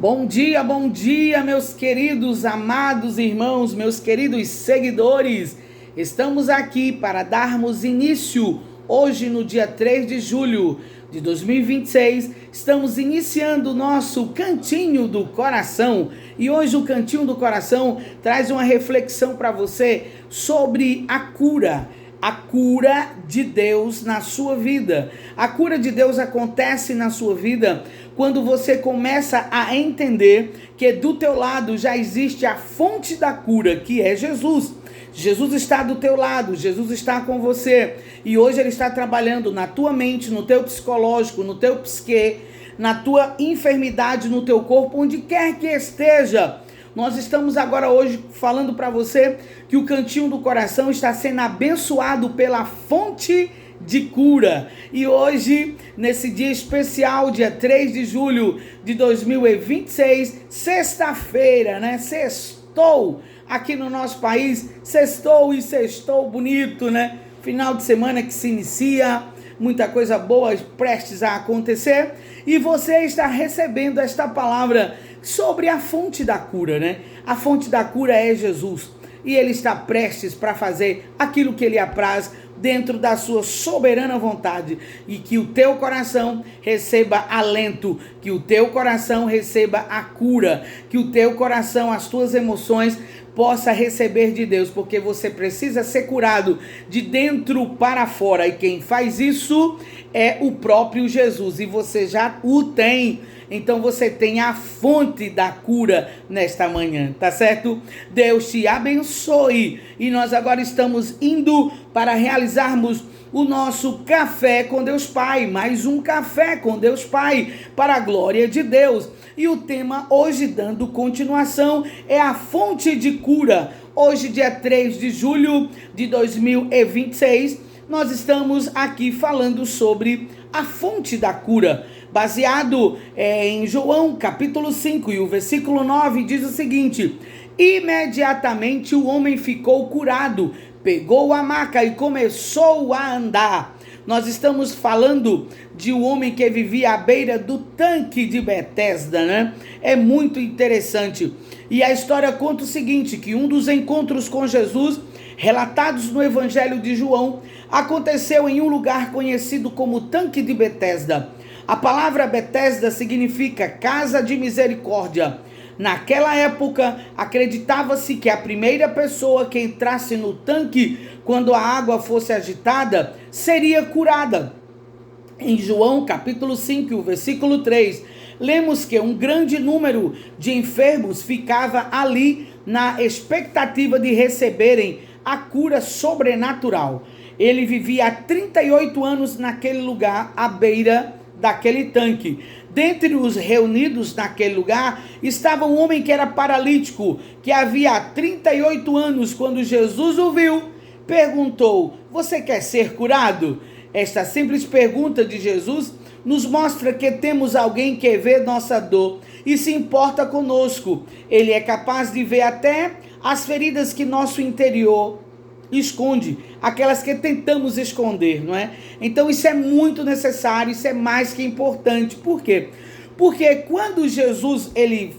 Bom dia, meus queridos, amados irmãos, meus queridos seguidores. Estamos aqui para darmos início, hoje no dia 3 de julho de 2026, estamos iniciando o nosso Cantinho do Coração. E hoje o Cantinho do Coração traz uma reflexão para você sobre a cura de Deus na sua vida. A cura de Deus acontece na sua vida quando você começa a entender que do teu lado já existe a fonte da cura, que é Jesus. Jesus está do teu lado, Jesus está com você. E hoje Ele está trabalhando na tua mente, no teu psicológico, no teu psique, na tua enfermidade, no teu corpo, onde quer que esteja. Nós estamos agora hoje falando para você que o Cantinho do Coração está sendo abençoado pela fonte de cura. E hoje, nesse dia especial, dia 3 de julho de 2026, sexta-feira, né? Sextou aqui no nosso país, sextou e sextou bonito, né? Final de semana que se inicia, muita coisa boa prestes a acontecer. E você está recebendo esta palavra sobre a fonte da cura, né? A fonte da cura é Jesus. E Ele está prestes para fazer aquilo que Ele apraz dentro da sua soberana vontade. E que o teu coração receba alento, que o teu coração receba a cura, que o teu coração, as tuas emoções possa receber de Deus, porque você precisa ser curado de dentro para fora. E quem faz isso é o próprio Jesus. E você já o tem. Então você tem a fonte da cura nesta manhã, tá certo? Deus te abençoe. E nós agora estamos indo para realizarmos o nosso Café com Deus Pai. Mais um Café com Deus Pai, para a glória de Deus. E o tema hoje, dando continuação, é a fonte de cura. Hoje, dia 3 de julho de 2026, nós estamos aqui falando sobre a fonte da cura, baseado em João capítulo 5, e o versículo 9 diz o seguinte: imediatamente o homem ficou curado, pegou a maca e começou a andar. Nós estamos falando de um homem que vivia à beira do tanque de Betesda, né? É muito interessante. E a história conta o seguinte, que um dos encontros com Jesus, relatados no Evangelho de João, aconteceu em um lugar conhecido como Tanque de Betesda. A palavra Betesda significa casa de misericórdia. Naquela época, acreditava-se que a primeira pessoa que entrasse no tanque, quando a água fosse agitada, seria curada. Em João capítulo 5, versículo 3, lemos que um grande número de enfermos ficava ali na expectativa de receberem a cura sobrenatural. Ele vivia há 38 anos naquele lugar, à beira daquele tanque. Dentre os reunidos naquele lugar, estava um homem que era paralítico, que havia 38 anos, quando Jesus o viu, perguntou: você quer ser curado? Esta simples pergunta de Jesus nos mostra que temos alguém que vê nossa dor e se importa conosco. Ele é capaz de ver até as feridas que nosso interior esconde, aquelas que tentamos esconder, não é? Então isso é muito necessário, isso é mais que importante. Por quê? Porque quando Jesus, ele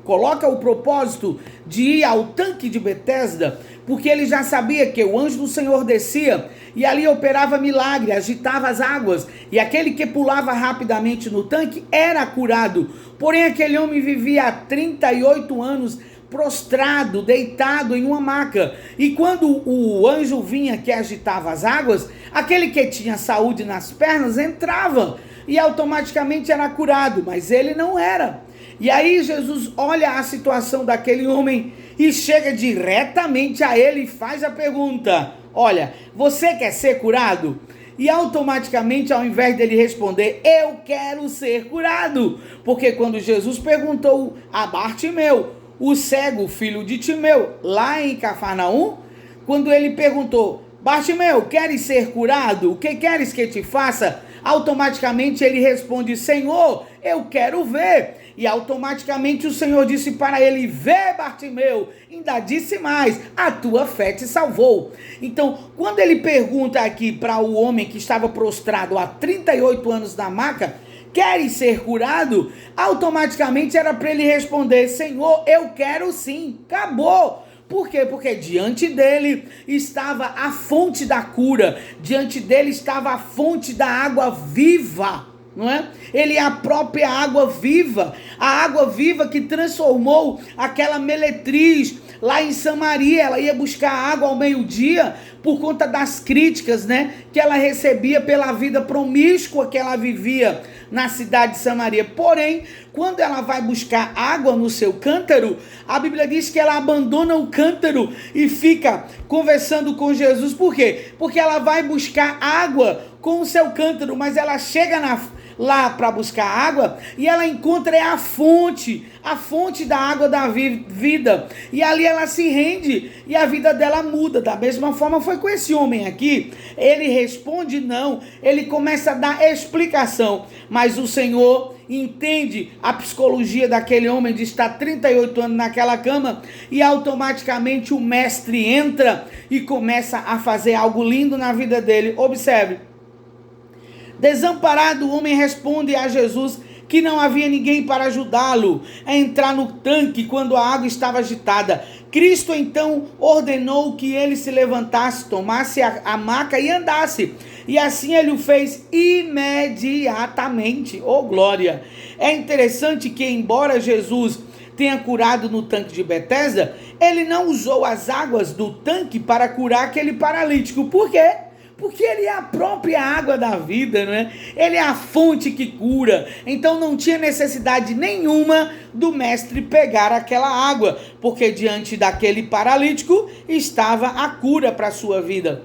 coloca o propósito de ir ao tanque de Betesda, porque ele já sabia que o anjo do Senhor descia e ali operava milagre, agitava as águas, e aquele que pulava rapidamente no tanque era curado. Porém, aquele homem vivia há 38 anos prostrado, deitado em uma maca. E quando o anjo vinha que agitava as águas, aquele que tinha saúde nas pernas entrava e automaticamente era curado, mas ele não era. E aí Jesus olha a situação daquele homem e chega diretamente a ele e faz a pergunta: olha, você quer ser curado? E automaticamente, ao invés dele responder, eu quero ser curado, porque quando Jesus perguntou a Bartimeu, o cego, filho de Timeu, lá em Cafarnaum, quando ele perguntou: Bartimeu, queres ser curado? O que queres que te faça? Automaticamente ele responde: Senhor, eu quero ver. E automaticamente o Senhor disse para ele: vê, Bartimeu. Ainda disse mais: a tua fé te salvou. Então, quando ele pergunta aqui para o homem que estava prostrado há 38 anos na maca, queres ser curado? Automaticamente era para ele responder: Senhor, eu quero sim. Acabou. Por quê? Porque diante dele estava a fonte da cura, diante dele estava a fonte da água viva, não é? Ele é a própria água viva, a água viva que transformou aquela meretriz lá em Samaria. Ela ia buscar água ao meio-dia por conta das críticas, né, que ela recebia pela vida promíscua que ela vivia na cidade de Samaria. Porém, quando ela vai buscar água no seu cântaro, a Bíblia diz que ela abandona o cântaro e fica conversando com Jesus. Por quê? Porque ela vai buscar água com o seu cântaro, mas ela chega lá para buscar água e ela encontra a fonte da água da vida, e ali ela se rende e a vida dela muda. Da mesma forma foi com esse homem aqui. Ele responde não, ele começa a dar explicação, mas o Senhor entende a psicologia daquele homem de estar 38 anos naquela cama, e automaticamente o mestre entra e começa a fazer algo lindo na vida dele. Observe. Desamparado, o homem responde a Jesus que não havia ninguém para ajudá-lo a entrar no tanque quando a água estava agitada. Cristo então ordenou que ele se levantasse, tomasse a maca e andasse. E assim ele o fez imediatamente. Oh, glória! É interessante que, embora Jesus tenha curado no tanque de Betesda, ele não usou as águas do tanque para curar aquele paralítico. Por quê? Porque ele é a própria água da vida, não é? Ele é a fonte que cura. Então não tinha necessidade nenhuma do mestre pegar aquela água, porque diante daquele paralítico estava a cura para a sua vida.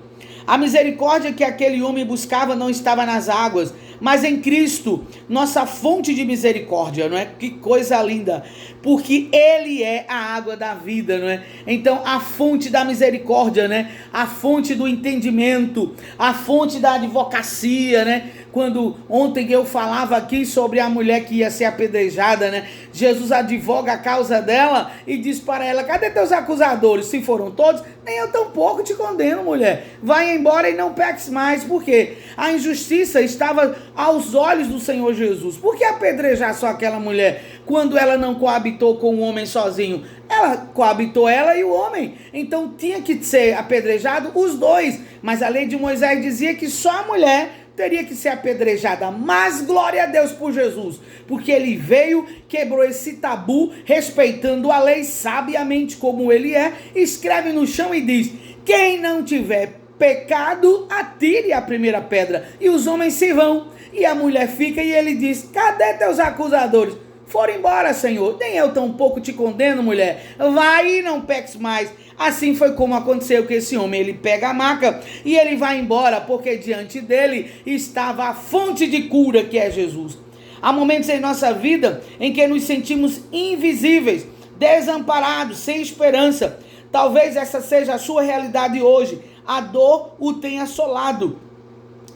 A misericórdia que aquele homem buscava não estava nas águas, mas em Cristo, nossa fonte de misericórdia, não é? Que coisa linda, porque Ele é a água da vida, não é? Então, a fonte da misericórdia, né? A fonte do entendimento, a fonte da advocacia, né? Quando ontem eu falava aqui sobre a mulher que ia ser apedrejada, né? Jesus advoga a causa dela e diz para ela: cadê teus acusadores? Se foram todos, nem eu tampouco te condeno, mulher. Vai embora e não peques mais. Por quê? A injustiça estava aos olhos do Senhor Jesus. Por que apedrejar só aquela mulher quando ela não coabitou com o homem sozinho? Ela coabitou, ela e o homem. Então tinha que ser apedrejado os dois. Mas a lei de Moisés dizia que só a mulher teria que ser apedrejada. Mas glória a Deus por Jesus, porque ele veio, quebrou esse tabu, respeitando a lei sabiamente como ele é, escreve no chão e diz: quem não tiver pecado, atire a primeira pedra. E os homens se vão, e a mulher fica, e ele diz: cadê teus acusadores? Foram embora, Senhor. Nem eu tampouco te condeno, mulher. Vai e não peques mais. Assim foi como aconteceu com esse homem. Ele pega a maca e ele vai embora, porque diante dele estava a fonte de cura, que é Jesus. Há momentos em nossa vida em que nos sentimos invisíveis, desamparados, sem esperança. Talvez essa seja a sua realidade hoje. A dor o tenha assolado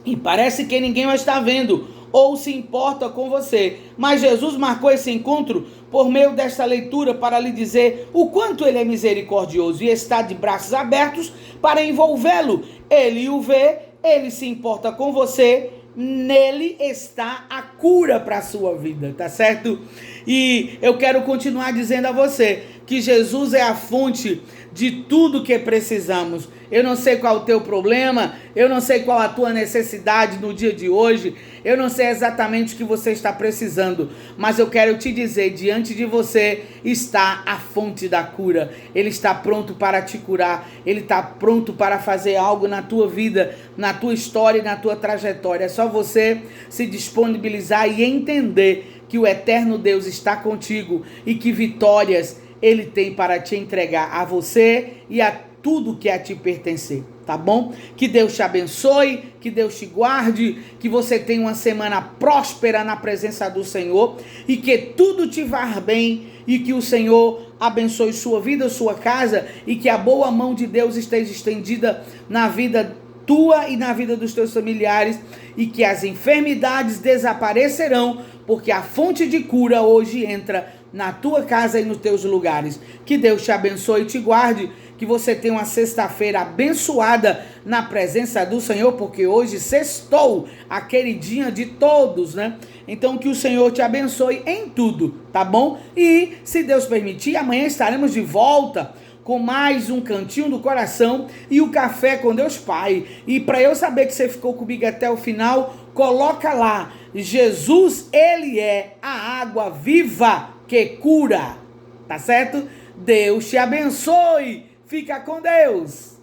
e parece que ninguém o está vendo ou se importa com você. Mas Jesus marcou esse encontro por meio desta leitura para lhe dizer o quanto ele é misericordioso e está de braços abertos para envolvê-lo. Ele o vê, ele se importa com você, nele está a cura para a sua vida, tá certo? E eu quero continuar dizendo a você que Jesus é a fonte de tudo que precisamos. Eu não sei qual é o teu problema, eu não sei qual a tua necessidade no dia de hoje, eu não sei exatamente o que você está precisando, mas eu quero te dizer, diante de você está a fonte da cura. Ele está pronto para te curar, ele está pronto para fazer algo na tua vida, na tua história e na tua trajetória. É só você se disponibilizar e entender que o eterno Deus está contigo e que vitórias ele tem para te entregar a você e a tudo que a te pertencer, tá bom? Que Deus te abençoe, que Deus te guarde, que você tenha uma semana próspera na presença do Senhor e que tudo te vá bem e que o Senhor abençoe sua vida, sua casa e que a boa mão de Deus esteja estendida na vida tua e na vida dos teus familiares e que as enfermidades desaparecerão porque a fonte de cura hoje entra na tua casa e nos teus lugares. Que Deus te abençoe e te guarde, que você tenha uma sexta-feira abençoada na presença do Senhor, porque hoje sextou, a queridinha de todos, né? Então que o Senhor te abençoe em tudo, tá bom? E se Deus permitir, amanhã estaremos de volta com mais um Cantinho do Coração e o Café com Deus Pai. E para eu saber que você ficou comigo até o final, coloca lá: Jesus, ele é a água viva que cura. Tá certo? Deus te abençoe. Fica com Deus.